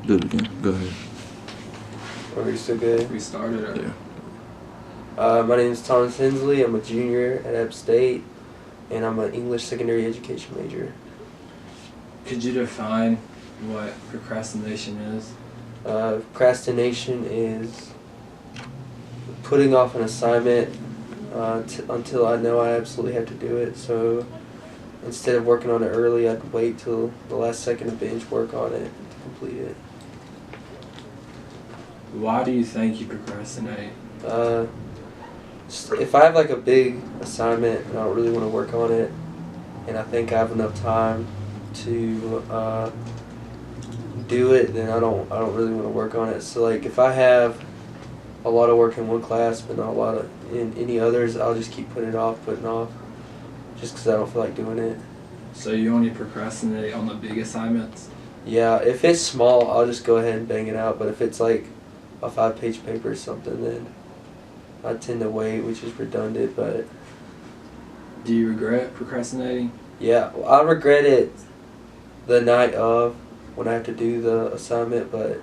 Do it again. Go ahead. Are we still good? We started it. Yeah. My name is Thomas Hensley. I'm a junior at App State, and I'm an English secondary education major. Could you define what procrastination is? Procrastination is putting off an assignment until I know I absolutely have to do it. So instead of working on it early, I'd wait till the last second to binge work on it to complete it. Why do you think you procrastinate? If I have like a big assignment and I don't really want to work on it, and I think I have enough time to do it, then I don't really want to work on it. So like if I have a lot of work in one class but not a lot in any others, I'll just keep putting it off, just because I don't feel like doing it. So you only procrastinate on the big assignments? Yeah, if it's small, I'll just go ahead and bang it out. But if it's like a 5-page paper or something, then I tend to wait, which is redundant. But do you regret procrastinating? yeah, I regret it the night of when I have to do the assignment, but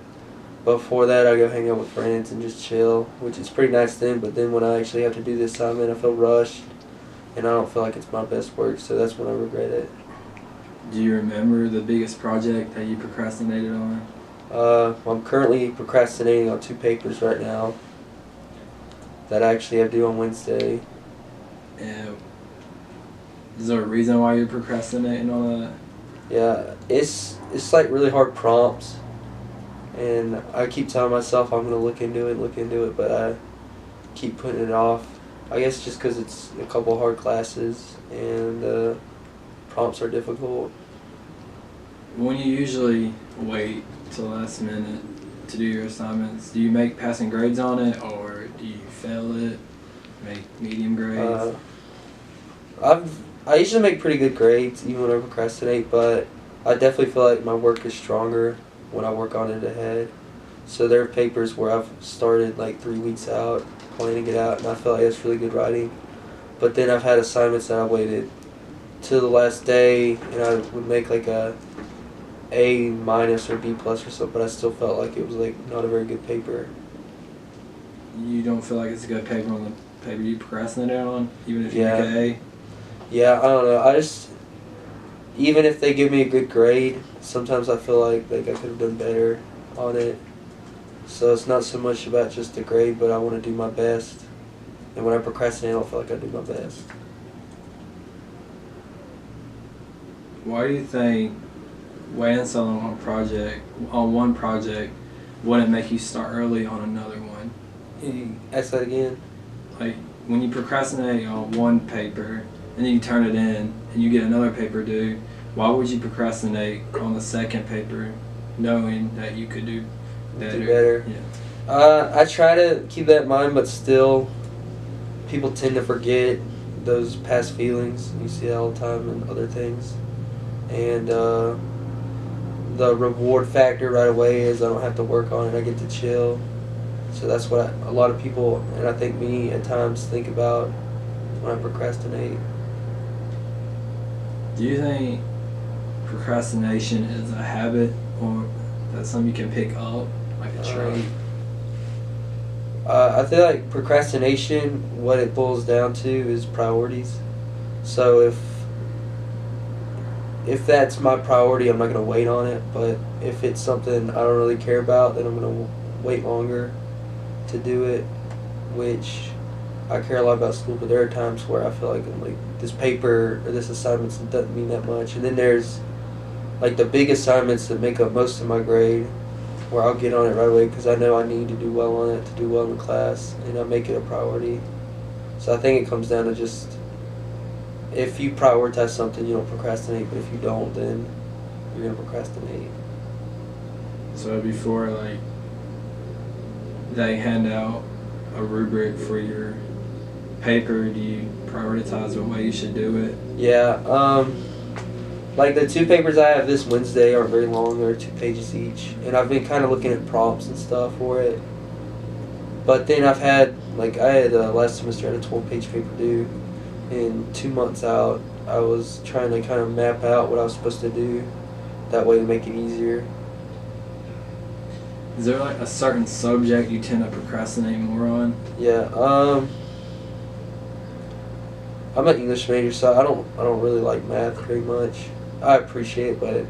before that I go hang out with friends and just chill, which is pretty nice then. But then when I actually have to do the assignment, I feel rushed and I don't feel like it's my best work, so that's when I regret it. Do you remember the biggest project that you procrastinated on? I'm currently procrastinating on 2 papers right now that I actually have due on Wednesday. And is there a reason why you're procrastinating on that? Yeah, it's like really hard prompts, and I keep telling myself I'm gonna look into it, but I keep putting it off. I guess just because it's a couple hard classes and prompts are difficult. When you usually wait till the last minute to do your assignments, do you make passing grades on it, or do you fail it, make medium grades? I usually make pretty good grades even when I procrastinate, but I definitely feel like my work is stronger when I work on it ahead. So there are papers where I've started like 3 weeks out, planning it out, and I feel like that's really good writing. But then I've had assignments that I waited till the last day, and I would make like a A- or B+ or something, but I still felt like it was like not a very good paper. You don't feel like it's a good paper on the paper you procrastinated on, even if you Yeah. make an A? Yeah, I don't know. Even if they give me a good grade, sometimes I feel like I could have done better on it. So it's not so much about just the grade, but I want to do my best. And when I procrastinate, I don't feel like I do my best. Why do you think waiting so long on one project wouldn't make you start early on another one? Can you ask that again? Like when you procrastinate on one paper and then you turn it in and you get another paper due, why would you procrastinate on the second paper knowing that you could do better? Do better. Yeah. I try to keep that in mind, but still, people tend to forget those past feelings. You see that all the time in other things. And the reward factor right away is I don't have to work on it, I get to chill. So that's what a lot of people, and I think me at times, think about when I procrastinate. Do you think procrastination is a habit, or that's something you can pick up, like a trait? I feel like procrastination, what it boils down to is priorities. So if that's my priority, I'm not going to wait on it. But if it's something I don't really care about, then I'm going to wait longer to do it, which I care a lot about school, but there are times where I feel like this paper or this assignment doesn't mean that much. And then there's like the big assignments that make up most of my grade, where I'll get on it right away because I know I need to do well on it to do well in class, and I make it a priority. So I think it comes down to just, if you prioritize something, you don't procrastinate, but if you don't, then you're going to procrastinate. So before like they hand out a rubric for your paper, do you prioritize what way you should do it? Yeah, like the 2 papers I have this Wednesday aren't very long, they're 2 pages each, and I've been kind of looking at prompts and stuff for it. But then I had last semester I had a 12-page paper due, and 2 months out I was trying to kind of map out what I was supposed to do, that way to make it easier. Is there like a certain subject you tend to procrastinate more on? Yeah. I'm an English major, so I don't really like math very much. I appreciate it, but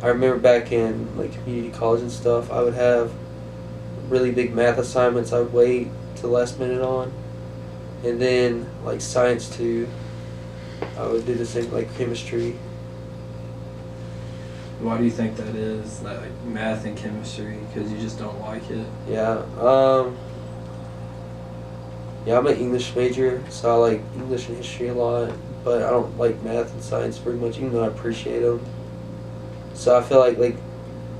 I remember back in like community college and stuff, I would have really big math assignments I would wait till last minute on, and then like science too. I would do the same, like chemistry. Why do you think that is? Like math and chemistry, because you just don't like it? Yeah. Yeah, I'm an English major, so I like English and history a lot, but I don't like math and science very much, even though I appreciate them. So I feel like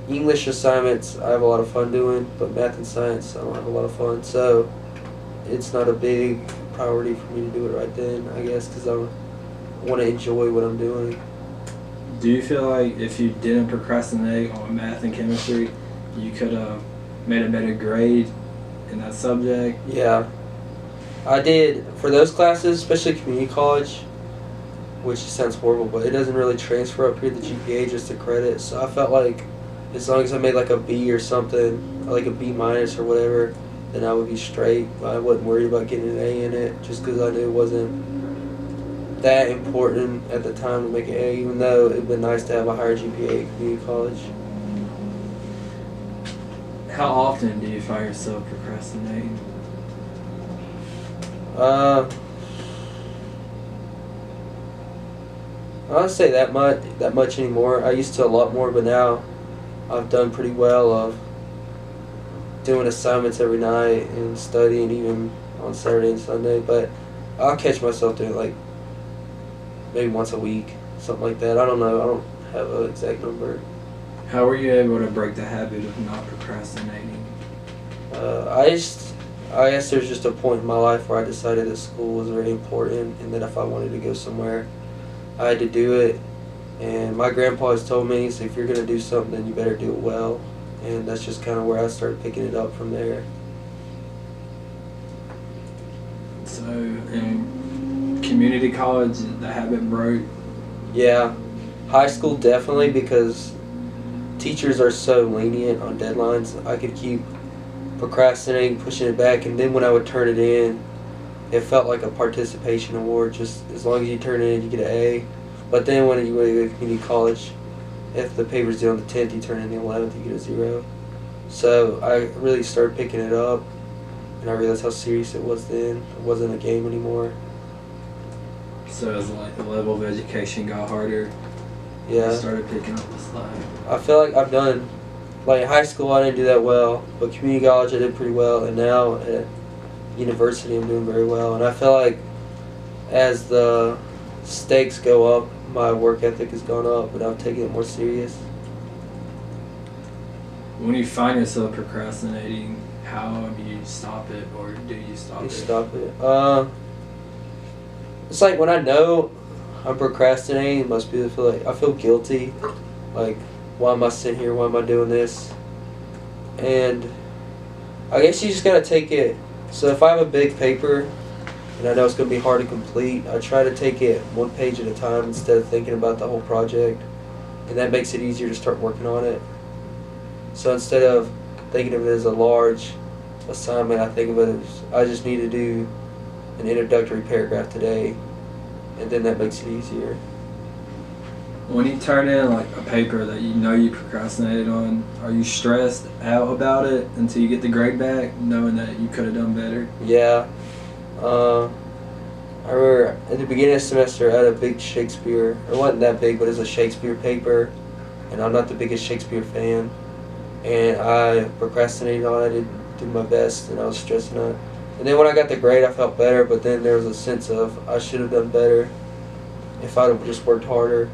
English assignments I have a lot of fun doing, but math and science I don't have a lot of fun. So it's not a big priority for me to do it right then, I guess, because I want to enjoy what I'm doing. Do you feel like if you didn't procrastinate on math and chemistry, you could have made a better grade in that subject? Yeah. I did for those classes, especially community college, which sounds horrible, but it doesn't really transfer up here the GPA, just the credit. So I felt like as long as I made like a B or something, like a B minus or whatever, then I would be straight. I wasn't worried about getting an A in it, just because I knew it wasn't that important at the time to make an A, even though it'd been nice to have a higher GPA in community college. How often do you find yourself procrastinating? I don't say that much anymore. I used to a lot more, but now I've done pretty well of doing assignments every night and studying even on Saturday and Sunday. But I'll catch myself doing it like maybe once a week, something like that. I don't know. I don't have an exact number. How were you able to break the habit of not procrastinating? I guess there's just a point in my life where I decided that school was very important, and that if I wanted to go somewhere, I had to do it. And my grandpa has told me, so if you're going to do something, then you better do it well. And that's just kind of where I started picking it up from there. So in community college, the habit broke? Yeah, high school definitely, because teachers are so lenient on deadlines. I could keep procrastinating, pushing it back, and then when I would turn it in, it felt like a participation award. Just as long as you turn it in, you get an A. But then when you go to community college, if the paper's due on the 10th, you turn in the 11th, you get a 0. So I really started picking it up, and I realized how serious it was then. It wasn't a game anymore. So as like the level of education got harder, Yeah. you started picking up the slack. I feel like I've done, like in high school I didn't do that well, but community college I did pretty well, and now at university I'm doing very well. And I feel like as the stakes go up, my work ethic has gone up, and I've taken it more serious. When you find yourself procrastinating, how do you stop it, or do you stop You it? stop it. It's like when I know I'm procrastinating, it must be the feel like I feel guilty. Like, why am I sitting here? Why am I doing this? And I guess you just gotta take it. So if I have a big paper and I know it's gonna be hard to complete, I try to take it one page at a time instead of thinking about the whole project, and that makes it easier to start working on it. So instead of thinking of it as a large assignment, I think of it as I just need to do an introductory paragraph today, and then that makes it easier. When you turn in like a paper that you know you procrastinated on, are you stressed out about it until you get the grade back, knowing that you could have done better? Yeah. I remember at the beginning of the semester I had a big Shakespeare, it wasn't that big, but it was a Shakespeare paper, and I'm not the biggest Shakespeare fan, and I procrastinated on it. I didn't do my best, and I was stressing out. And then when I got the grade, I felt better, but then there was a sense of I should have done better if I would have just worked harder.